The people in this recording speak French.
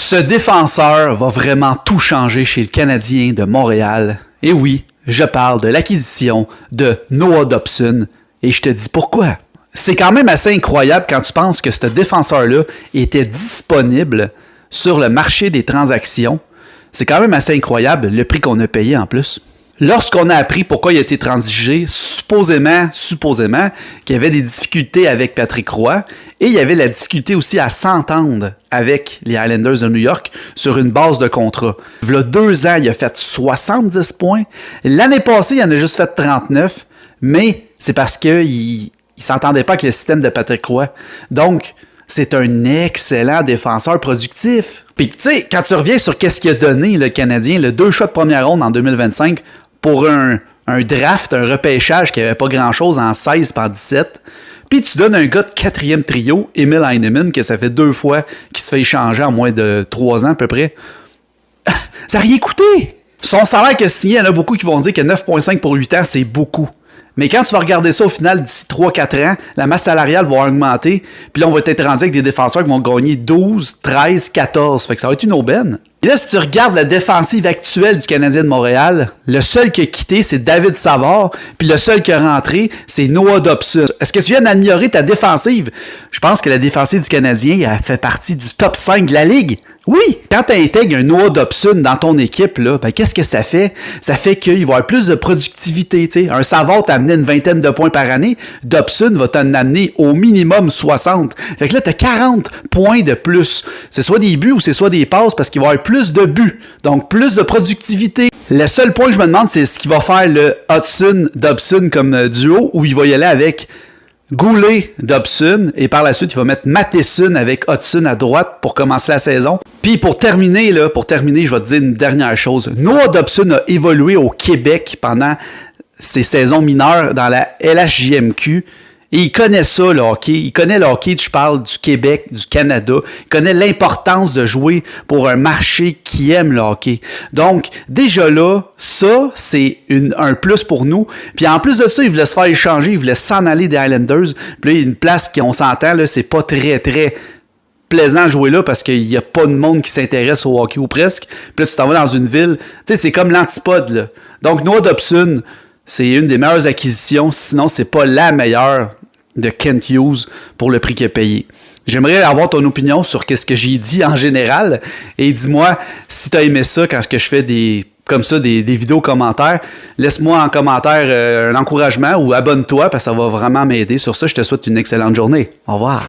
Ce défenseur va vraiment tout changer chez le Canadien de Montréal. Et oui, je parle de l'acquisition de Noah Dobson. Et je te dis pourquoi. C'est quand même assez incroyable quand tu penses que ce défenseur-là était disponible sur le marché des transactions. C'est quand même assez incroyable le prix qu'on a payé en plus. Lorsqu'on a appris pourquoi il a été transigé, supposément qu'il y avait des difficultés avec Patrick Roy et il y avait la difficulté aussi à s'entendre avec les Islanders de New York sur une base de contrat. Il y a 2 ans, il a fait 70 points. L'année passée, il en a juste fait 39, mais c'est parce qu'il ne s'entendait pas avec le système de Patrick Roy. Donc, c'est un excellent défenseur productif. Puis, tu sais, quand tu reviens sur qu'est-ce qu'il a donné, le Canadien, le 2 choix de première ronde en 2025 pour un draft, un repêchage qui n'avait pas grand-chose en 16 par 17, puis tu donnes un gars de 4e trio, Emil Heinemann, que ça fait 2 fois qu'il se fait échanger en moins de 3 ans à peu près. Ça n'a rien coûté! Son salaire qu'il a signé, il y en a beaucoup qui vont dire que 9,5 pour 8 ans, c'est beaucoup. Mais quand tu vas regarder ça au final d'ici 3-4 ans, la masse salariale va augmenter, puis là, on va être rendu avec des défenseurs qui vont gagner 12, 13, 14. Fait que ça va être une aubaine. Et là, si tu regardes la défensive actuelle du Canadien de Montréal, le seul qui a quitté, c'est David Savard, puis le seul qui a rentré, c'est Noah Dobson. Est-ce que tu viens d'améliorer ta défensive? Je pense que la défensive du Canadien elle fait partie du top 5 de la Ligue. Oui, quand tu intègres un Noah Dobson dans ton équipe, là, ben, qu'est-ce que ça fait? Ça fait qu'il va y avoir plus de productivité. T'sais. Un Savard t'amener une 20aine de points par année. Dobson va t'en amener au minimum 60. Fait que là, tu as 40 points de plus. C'est soit des buts ou c'est soit des passes parce qu'il va y avoir plus de buts. Donc, plus de productivité. Le seul point que je me demande, c'est ce qu'il va faire le Hudson-Dobson comme duo ou il va y aller avec Goulet, Dobson, et par la suite, il va mettre Matheson avec Hudson à droite pour commencer la saison. Puis pour terminer, je vais te dire une dernière chose. Noah Dobson a évolué au Québec pendant ses saisons mineures dans la LHJMQ. Et il connaît ça, le hockey. Il connaît le hockey, je parle du Québec, du Canada. Il connaît l'importance de jouer pour un marché qui aime le hockey. Donc, déjà là, ça, c'est un plus pour nous. Puis en plus de ça, il voulait se faire échanger, il voulait s'en aller des Islanders. Puis là, il y a une place qu'on s'entend, là, c'est pas très, très plaisant à jouer là parce qu'il n'y a pas de monde qui s'intéresse au hockey ou presque. Puis là, tu t'en vas dans une ville. Tu sais, c'est comme l'antipode, là. Donc, Noah Dobson, c'est une des meilleures acquisitions, sinon c'est pas la meilleure de Kent Hughes pour le prix qu'il a payé. J'aimerais avoir ton opinion sur ce que j'ai dit en général et dis-moi si tu as aimé ça quand je fais des vidéos commentaires. Laisse-moi en commentaire un encouragement ou abonne-toi parce que ça va vraiment m'aider. Sur ça, je te souhaite une excellente journée. Au revoir.